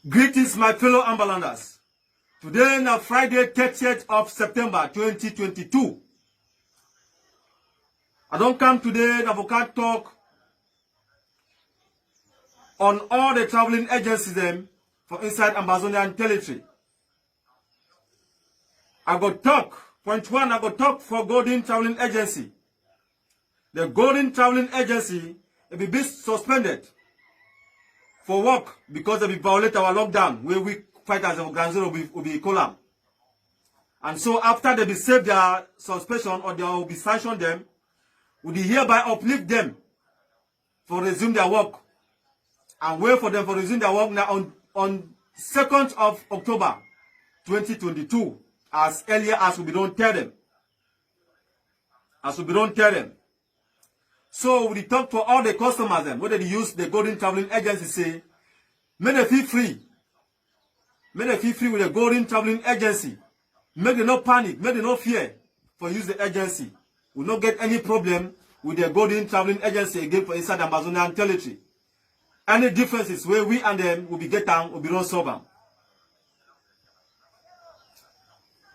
Greetings, my fellow Ambalanders. Today is Friday, 30th of September 2022. I don't come today to vocal talk on all the traveling agencies for inside Ambazonian territory. I go talk, point one, I go talk for Golden Traveling Agency. The Golden Traveling Agency will be suspended for work because they will violate our lockdown where we fighters of Ground Zero will be kola. And so after they be saved their suspension or they will be sanctioned them, we hereby uplift them for resume their work and wait for them for resume their work now on 2nd of October 2022 as earlier as we don't tell them. So we talk to all the customers whether they use the Golden Traveling Agency say, may they feel free. May they feel free with the Golden Traveling Agency. Make them no panic, make them no fear for use the agency. We will not get any problem with the Golden Traveling Agency again for inside Amazonian territory. Any differences where we and them will be get down, will be not solved.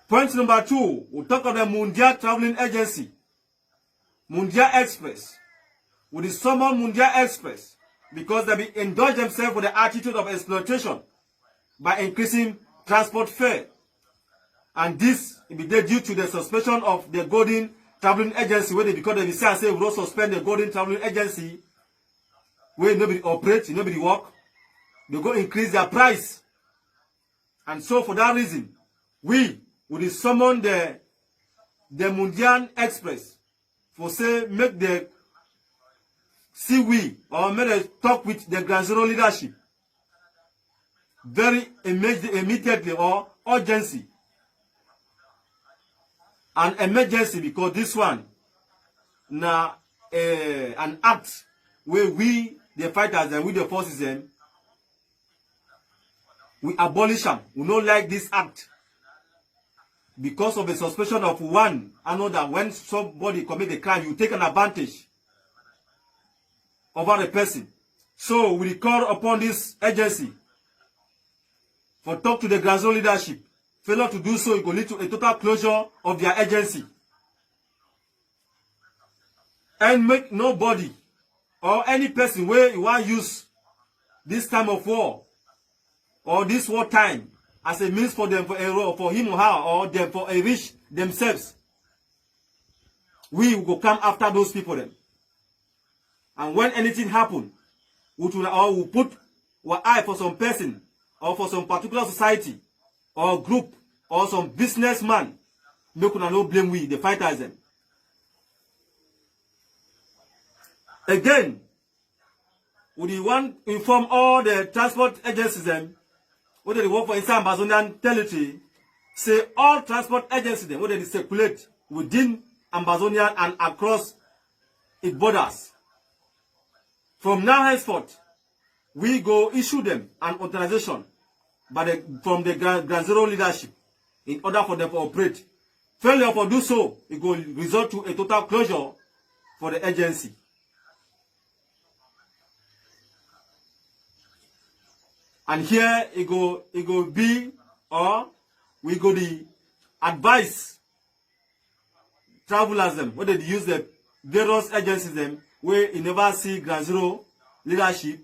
Point number 2, we'll talk about the Mundial Traveling Agency. Mundial Express. We summon Mundial Express because they be indulge themselves with the attitude of exploitation by increasing transport fare. And this will be due to the suspension of the Golden Traveling Agency where because they say we don't suspend the Golden Traveling Agency where nobody operates, nobody work. They go increase their price. And so for that reason, we will summon the Mundial Express for say make the see we or make a talk with the Ground Zero leadership very immediately or urgency. An emergency because this one now an act where we the fighters and we the forces we abolish them. We don't like this act because of the suspicion of one another. When somebody commit a crime, you take an advantage over the person. So we call upon this agency for talk to the Ground Zero leadership. Failure to do so, it will lead to a total closure of their agency. And make nobody or any person where you want to use this time of war or this war time as a means for them for him or her or them for a reach themselves. We will come after those people then. And when anything happen, we will put our eye for some person or for some particular society or group or some businessman, make una no blame we, the fighters them. Again, we want to inform all the transport agencies them, whether they work for inside Ambazonian territory, say all transport agencies them, whether they circulate within Ambazonia and across its borders. From now henceforth, we go issue them an authorization from the Ground Zero leadership in order for them to operate. Failure for do so, it will result to a total closure for the agency. And here it go be or we go the advice travelers them whether they use the various agencies them where you never see Ground Zero leadership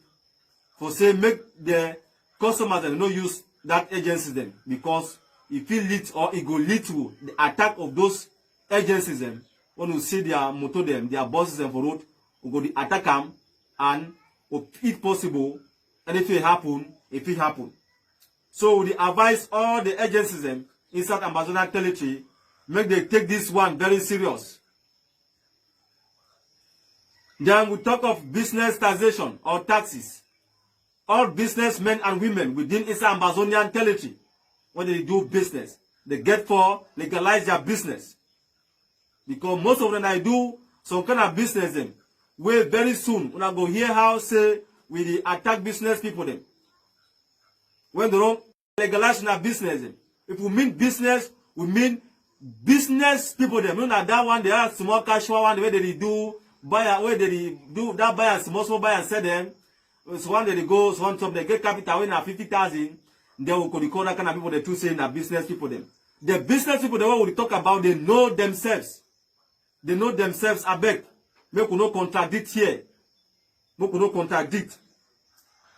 for say make the customers and no use that agency them because if it leads or it go lead to the attack of those agencies them when we see their motor them, their buses them for road, we go the attack them and if possible anything happen, if it happen. So we advise all the agencies them inside Amazonian territory make they take this one very serious. Then we talk of business taxation or taxes. All businessmen and women within inside Ambazonian territory, when they do business, they get for legalize their business. Because most of them I do some kind of business them, where very soon when I go hear how say we attack business people them. When they don't legalize their business them. If we mean business, we mean business people them. You know that one they are small casual one where they do buy where they do that buy small buy and sell them. So one day they go, so one top they get capital when at 50,000. They will call that kind of people they too say na business people them. The business people the one we talk about, they know themselves. They know themselves. I beg. Make we no contradict here. Make we no contradict.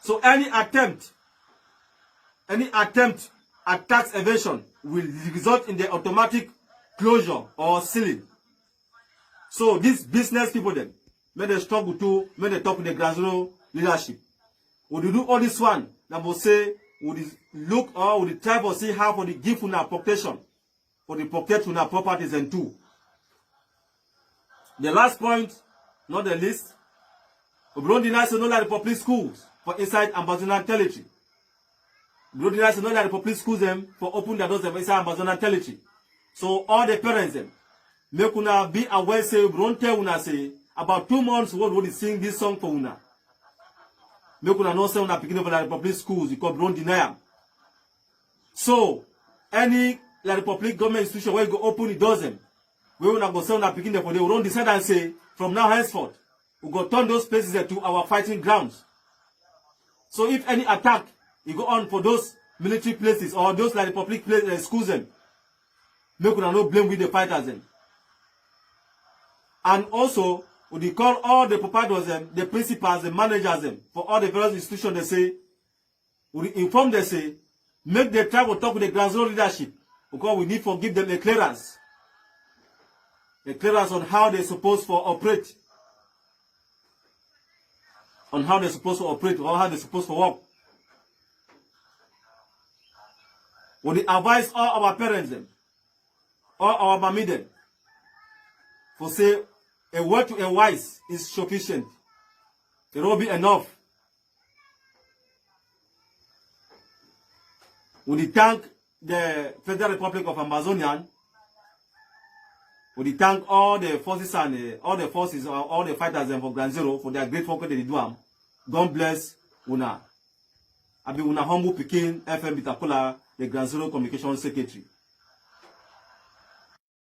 So any attempt at tax evasion will result in the automatic closure or sealing. So these business people then, may they struggle to, may they talk with the grassroots leadership. Would you do all this one? That will say, would look or would try to see how for the give una protection, for the protect una properties and two. The last point, not the least, we don't deny no like the public schools for inside Ambazonia territory. We don't deny no like the public schools them for open their doors inside Ambazonia territory. So all the parents them, make una be aware say, we don't tell una say, about 2 months what would sing this song for una. Make una no say una picking up like the public schools because we don't deny them. So any like the public government institution where you go open the doors them, we will not go say una picking up for them. We don't decide and say from now henceforth we go turn those places to our fighting grounds. So if any attack you go on for those military places or those like the public place, schools them, make una no blame with the fighters them. And also we call all the proprietors them, the principals, the managers them for all the various institutions. They say we inform them say make the try to talk with the grassroots leadership because we need to give them a clearance on how they're supposed to operate. On how they're supposed to operate or how they're supposed to work. We advise all our parents them, all our mammy them, for say a word to a wise is sufficient. It will be enough. We thank the Federal Republic of Ambazonia. We thank all the forces and all the fighters and for Grand Zero for their great work that they do. God bless una. I be una humble Pekin FM Bitakola, the Grand Zero Communication Secretary.